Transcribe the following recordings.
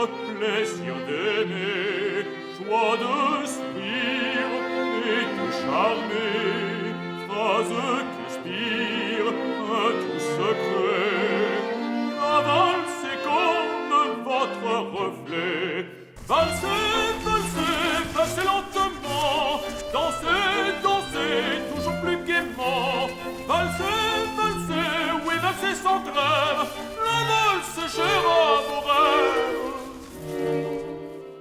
plaisir d'aimer, joie de sourire et tout charmer, phrase qu'inspire un tout secret. La valse est comme votre reflet. Valsez, valsez, valsez lentement, dansez, dansez, toujours plus gaiement. Valsez, valsez, oui, valsez sans trêve, la valse chère à vos rêves.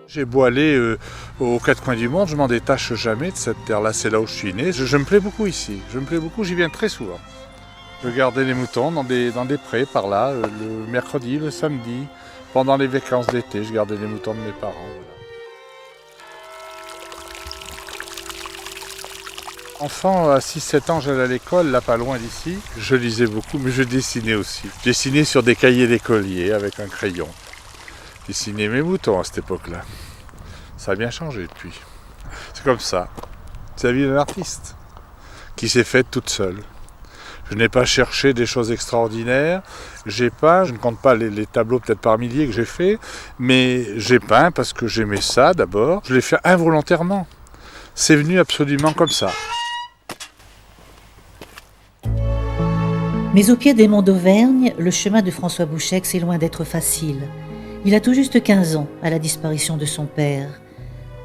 J'ai beau aller aux quatre coins du monde, je m'en détache jamais de cette terre-là, c'est là où je suis né. Je me plais beaucoup ici, je me plais beaucoup, j'y viens très souvent. Je gardais les moutons dans des prés par là, le mercredi, le samedi. Pendant les vacances d'été, je gardais les moutons de mes parents. Voilà. Enfant, à 6-7 ans, j'allais à l'école, là pas loin d'ici. Je lisais beaucoup, mais je dessinais aussi. Je dessinais sur des cahiers d'écolier avec un crayon. Je dessinais mes moutons à cette époque-là. Ça a bien changé depuis. C'est comme ça. C'est la vie d'un artiste qui s'est faite toute seule. Je n'ai pas cherché des choses extraordinaires, j'ai peint, je ne compte pas les tableaux peut-être par milliers que j'ai fait, mais j'ai peint parce que j'aimais ça d'abord, je l'ai fait involontairement. C'est venu absolument comme ça. Mais au pied des monts d'Auvergne, le chemin de François Bouchex est loin d'être facile. Il a tout juste 15 ans à la disparition de son père.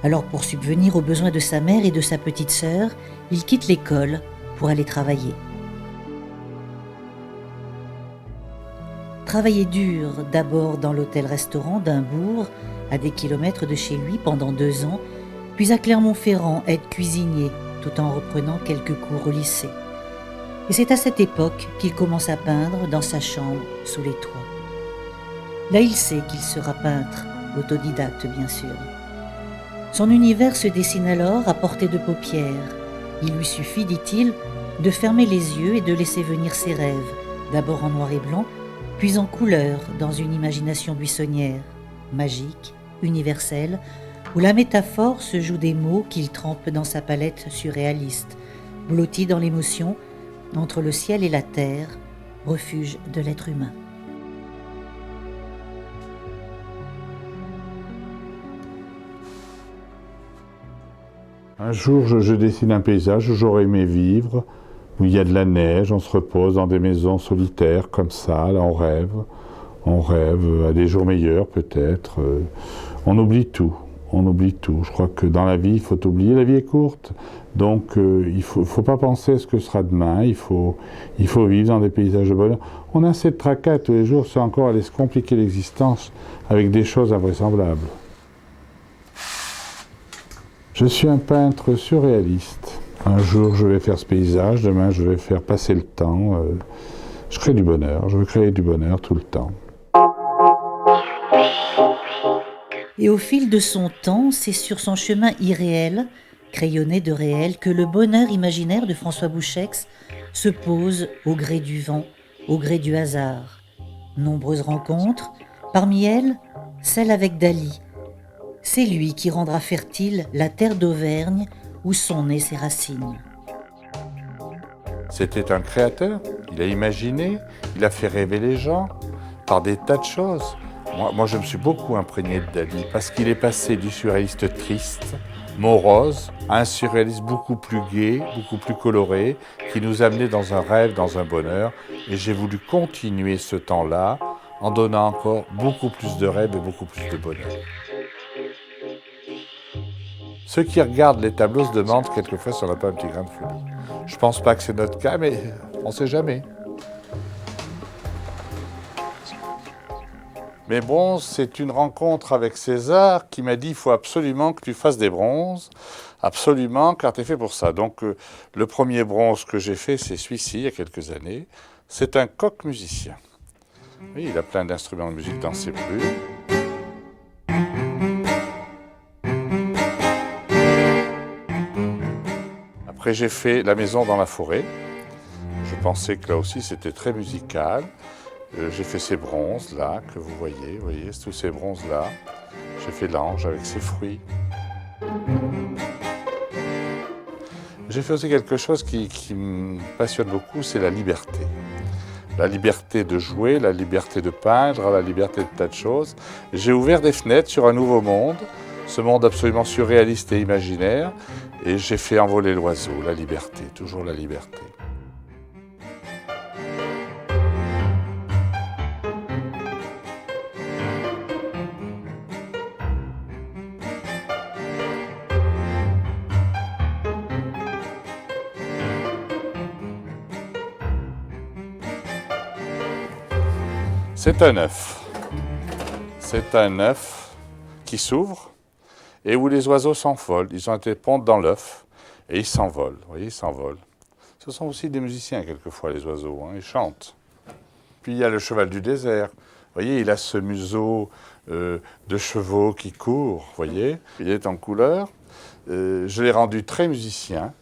Alors pour subvenir aux besoins de sa mère et de sa petite sœur, il quitte l'école pour aller travailler. Travailler dur, d'abord dans l'hôtel-restaurant d'un bourg, à des kilomètres de chez lui pendant 2 ans, puis à Clermont-Ferrand être cuisinier, tout en reprenant quelques cours au lycée. Et c'est à cette époque qu'il commence à peindre dans sa chambre, sous les toits. Là, il sait qu'il sera peintre, autodidacte bien sûr. Son univers se dessine alors à portée de paupières. Il lui suffit, dit-il, de fermer les yeux et de laisser venir ses rêves, d'abord en noir et blanc, puis en couleur dans une imagination buissonnière, magique, universelle, où la métaphore se joue des mots qu'il trempe dans sa palette surréaliste, blotti dans l'émotion, entre le ciel et la terre, refuge de l'être humain. Un jour, je dessine un paysage où j'aurais aimé vivre, où il y a de la neige, on se repose dans des maisons solitaires comme ça, là on rêve à des jours meilleurs peut-être. On oublie tout. Je crois que dans la vie, il faut oublier, la vie est courte. Donc il ne faut pas penser à ce que sera demain, il faut vivre dans des paysages de bonheur. On a assez de tracas tous les jours, c'est encore aller se compliquer l'existence avec des choses invraisemblables. Je suis un peintre surréaliste. Un jour, je vais faire ce paysage, demain, je vais faire passer le temps. Je crée du bonheur, je veux créer du bonheur tout le temps. Et au fil de son temps, c'est sur son chemin irréel, crayonné de réel, que le bonheur imaginaire de François Bouchex se pose au gré du vent, au gré du hasard. Nombreuses rencontres, parmi elles, celle avec Dali. C'est lui qui rendra fertile la terre d'Auvergne où sont nées ses racines. C'était un créateur, il a imaginé, il a fait rêver les gens par des tas de choses. Moi, je me suis beaucoup imprégné de Dali parce qu'il est passé du surréaliste triste, morose, à un surréaliste beaucoup plus gai, beaucoup plus coloré, qui nous amenait dans un rêve, dans un bonheur. Et j'ai voulu continuer ce temps-là en donnant encore beaucoup plus de rêves et beaucoup plus de bonheur. Ceux qui regardent les tableaux se demandent quelquefois si on n'a pas un petit grain de folie. Je ne pense pas que c'est notre cas, mais on ne sait jamais. Mes bronzes, c'est une rencontre avec César qui m'a dit « il faut absolument que tu fasses des bronzes, absolument, car tu es fait pour ça ». Donc le premier bronze que j'ai fait, c'est celui-ci, il y a quelques années. C'est un coq musicien. Oui, il a plein d'instruments de musique dans ses plumes. Après, j'ai fait La maison dans la forêt. Je pensais que là aussi, c'était très musical. J'ai fait ces bronzes-là, que vous voyez, tous ces bronzes-là. J'ai fait l'ange avec ses fruits. J'ai fait aussi quelque chose qui me passionne beaucoup, c'est la liberté. La liberté de jouer, la liberté de peindre, la liberté de tas de choses. J'ai ouvert des fenêtres sur un nouveau monde, ce monde absolument surréaliste et imaginaire, et j'ai fait envoler l'oiseau, la liberté, toujours la liberté. C'est un œuf. C'est un œuf qui s'ouvre et où les oiseaux s'envolent. Ils ont été pondus dans l'œuf et ils s'envolent. Vous voyez, ils s'envolent. Ce sont aussi des musiciens quelquefois, les oiseaux. Ils chantent. Puis il y a le cheval du désert. Vous voyez, il a ce museau de chevaux qui court. Vous voyez, il est en couleur. Je l'ai rendu très musicien.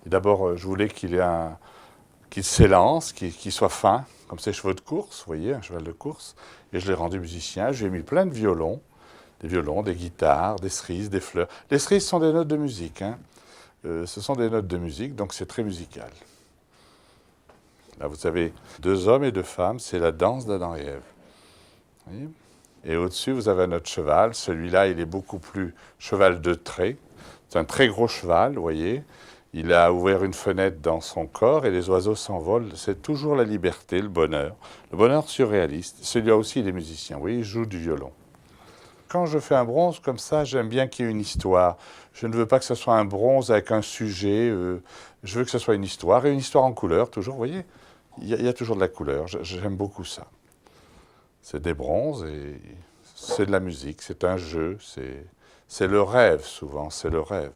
Et d'abord, je voulais qu'il s'élance, qu'il soit fin, comme ces chevaux de course, vous voyez, un cheval de course. Et je l'ai rendu musicien. Je lui ai mis plein de violons, des guitares, des cerises, des fleurs. Les cerises sont des notes de musique. Ce sont des notes de musique, donc c'est très musical. Là, vous avez 2 hommes et 2 femmes, c'est la danse d'Adam et Ève. Vous voyez ? Et au-dessus, vous avez notre cheval. Celui-là, il est beaucoup plus cheval de trait. C'est un très gros cheval, vous voyez. Il a ouvert une fenêtre dans son corps et les oiseaux s'envolent. C'est toujours la liberté, le bonheur surréaliste. Celui-là aussi, il est musicien. Vous voyez, il joue du violon. Quand je fais un bronze comme ça, j'aime bien qu'il y ait une histoire. Je ne veux pas que ce soit un bronze avec un sujet. Je veux que ce soit une histoire, et une histoire en couleur, toujours. Vous voyez, il y a toujours de la couleur. J'aime beaucoup ça. C'est des bronzes et c'est de la musique, c'est un jeu. C'est le rêve, souvent, c'est le rêve.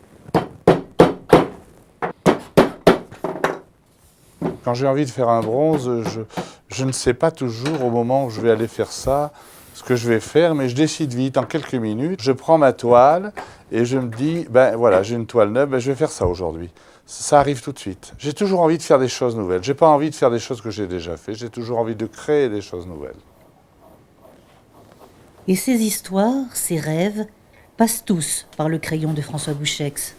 Quand j'ai envie de faire un bronze, je ne sais pas toujours au moment où je vais aller faire ça, ce que je vais faire, mais je décide vite, en quelques minutes. Je prends ma toile et je me dis, ben voilà, j'ai une toile neuve, ben je vais faire ça aujourd'hui. Ça arrive tout de suite. J'ai toujours envie de faire des choses nouvelles. Je n'ai pas envie de faire des choses que j'ai déjà faites. J'ai toujours envie de créer des choses nouvelles. Et ces histoires, ces rêves, passent tous par le crayon de François Bouchex.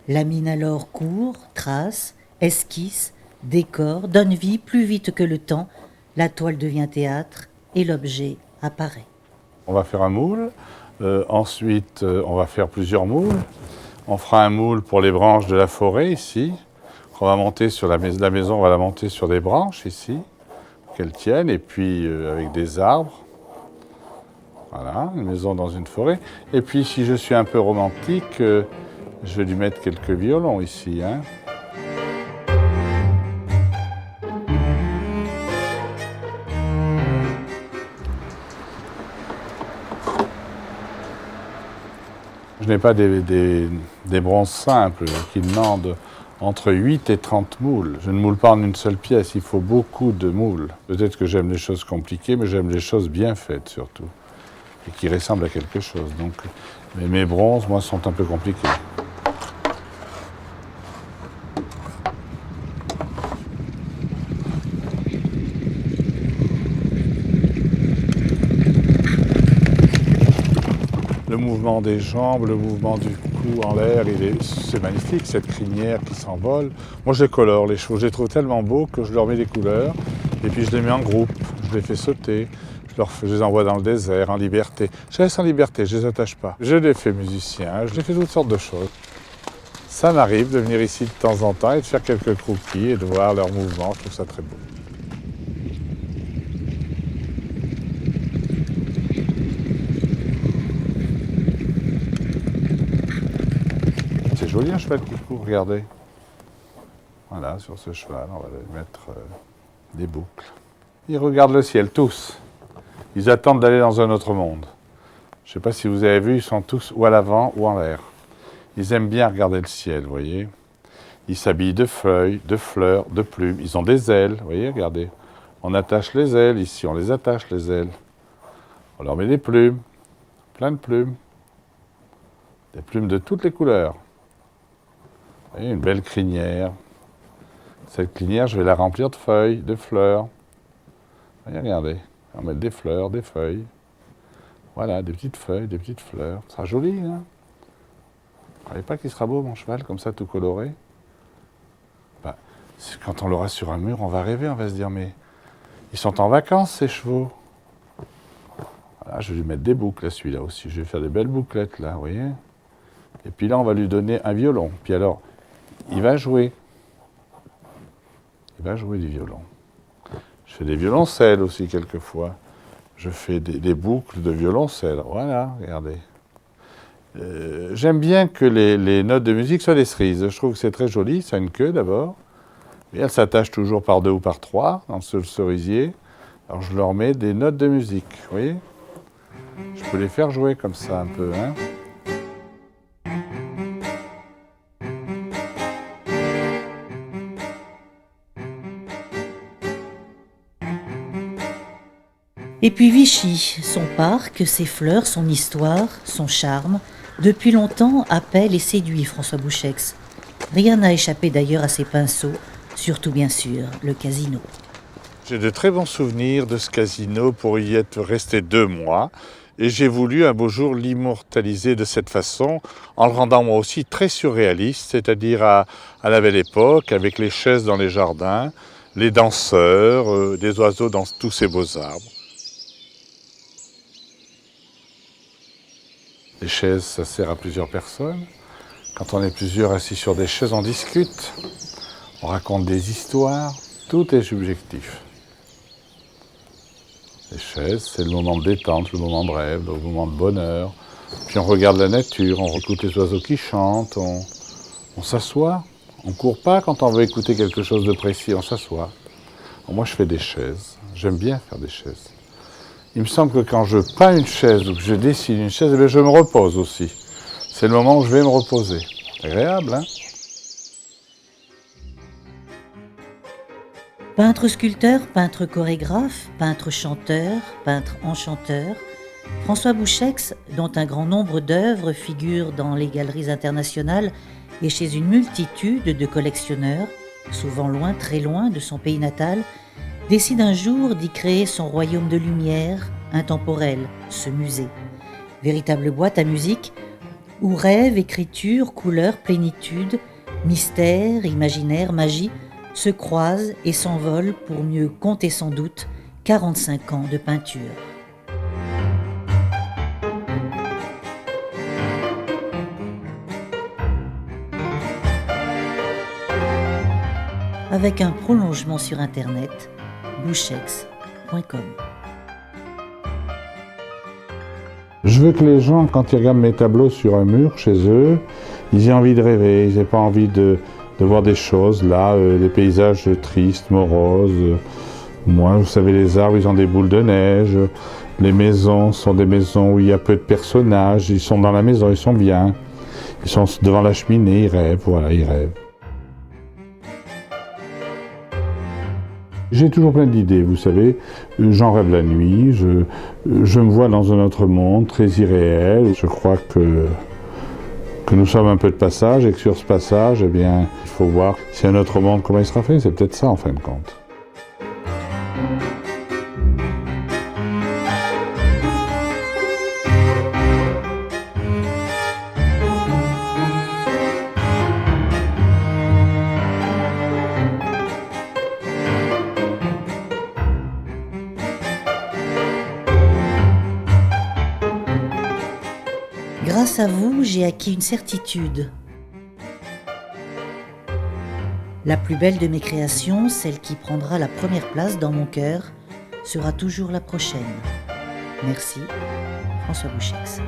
La mine alors court, trace, esquisse, décore, donne vie plus vite que le temps, la toile devient théâtre et l'objet apparaît. On va faire un moule, ensuite on va faire plusieurs moules. On fera un moule pour les branches de la forêt ici. On va monter sur la maison, on va la monter sur des branches ici, qu'elle tienne, et puis avec des arbres. Voilà, une maison dans une forêt. Et puis si je suis un peu romantique, je vais lui mettre quelques violons ici. Je n'ai pas des bronzes simples qui demandent entre 8 et 30 moules. Je ne moule pas en une seule pièce, il faut beaucoup de moules. Peut-être que j'aime les choses compliquées, mais j'aime les choses bien faites surtout, et qui ressemblent à quelque chose. Donc, mais mes bronzes, moi, sont un peu compliqués. Le mouvement des jambes, le mouvement du cou en l'air, c'est magnifique, cette crinière qui s'envole. Moi, je les colore, les chevaux. Je les trouve tellement beaux que je leur mets des couleurs. Et puis, je les mets en groupe, je les fais sauter. Je les envoie dans le désert, en liberté. Je les laisse en liberté, je ne les attache pas. Je les fais musiciens, je les fais toutes sortes de choses. Ça m'arrive de venir ici de temps en temps et de faire quelques croquis et de voir leurs mouvements. Je trouve ça très beau. C'est joli un cheval qui court, regardez. Voilà, sur ce cheval, on va lui mettre des boucles. Ils regardent le ciel, tous. Ils attendent d'aller dans un autre monde. Je ne sais pas si vous avez vu, ils sont tous ou à l'avant ou en l'air. Ils aiment bien regarder le ciel, vous voyez. Ils s'habillent de feuilles, de fleurs, de plumes. Ils ont des ailes, vous voyez, regardez. On attache les ailes ici, on les attache les ailes. On leur met des plumes, plein de plumes. Des plumes de toutes les couleurs. Vous voyez, une belle crinière. Cette crinière, je vais la remplir de feuilles, de fleurs. Vous voyez, regardez. On va mettre des fleurs, des feuilles. Voilà, des petites feuilles, des petites fleurs. Ça sera joli, hein? Vous ne croyez pas qu'il sera beau, mon cheval, comme ça, tout coloré? Ben, quand on l'aura sur un mur, on va rêver, on va se dire, mais Ils sont en vacances, ces chevaux. Voilà, je vais lui mettre des boucles à celui-là aussi. Je vais faire des belles bouclettes là, vous voyez. Et puis là, on va lui donner un violon. Puis alors, il va jouer. Il va jouer du violon. Je fais des violoncelles aussi quelquefois. Je fais des boucles de violoncelle. Voilà, regardez. J'aime bien que les notes de musique soient des cerises. Je trouve que c'est très joli. Ça a une queue d'abord. Et elles s'attachent toujours par 2 ou par 3 dans le cerisier. Alors je leur mets des notes de musique. Vous voyez ? Je peux les faire jouer comme ça un peu. Hein. Et puis Vichy, son parc, ses fleurs, son histoire, son charme, depuis longtemps appelle et séduit François Bouchex. Rien n'a échappé d'ailleurs à ses pinceaux, surtout bien sûr le casino. J'ai de très bons souvenirs de ce casino pour y être resté 2 mois. Et j'ai voulu un beau jour l'immortaliser de cette façon, en le rendant moi aussi très surréaliste, c'est-à-dire à la belle époque, avec les chaises dans les jardins, les danseurs, des oiseaux dans tous ces beaux arbres. Les chaises, ça sert à plusieurs personnes. Quand on est plusieurs assis sur des chaises, on discute, on raconte des histoires, tout est subjectif. Les chaises, c'est le moment de détente, le moment de rêve, le moment de bonheur. Puis on regarde la nature, on écoute les oiseaux qui chantent, on s'assoit. On ne court pas quand on veut écouter quelque chose de précis, on s'assoit. Moi, je fais des chaises. J'aime bien faire des chaises. Il me semble que quand je peins une chaise ou que je dessine une chaise, je me repose aussi. C'est le moment où je vais me reposer. Agréable, hein ? Peintre-sculpteur, peintre-chorégraphe, peintre-chanteur, peintre-enchanteur, François Bouchex, dont un grand nombre d'œuvres figurent dans les galeries internationales et chez une multitude de collectionneurs, souvent loin, très loin de son pays natal, décide un jour d'y créer son royaume de lumière, intemporel, ce musée. Véritable boîte à musique où rêve, écriture, couleur, plénitude, mystère, imaginaire, magie se croisent et s'envolent pour mieux compter sans doute 45 ans de peinture. Avec un prolongement sur Internet, bouchex.com. Je veux que les gens, quand ils regardent mes tableaux sur un mur chez eux, ils aient envie de rêver, ils n'aient pas envie de voir des choses, là, des paysages tristes, moroses. Moi, vous savez, les arbres, ils ont des boules de neige. Les maisons sont des maisons où il y a peu de personnages. Ils sont dans la maison, ils sont bien. Ils sont devant la cheminée, ils rêvent, voilà, ils rêvent. J'ai toujours plein d'idées, vous savez. J'en rêve la nuit, je me vois dans un autre monde très irréel. Je crois que nous sommes un peu de passage et que sur ce passage, eh bien, il faut voir si un autre monde, comment il sera fait. C'est peut-être ça, en fin de compte. Grâce à vous, j'ai acquis une certitude. La plus belle de mes créations, celle qui prendra la première place dans mon cœur, sera toujours la prochaine. Merci, François Bouchex.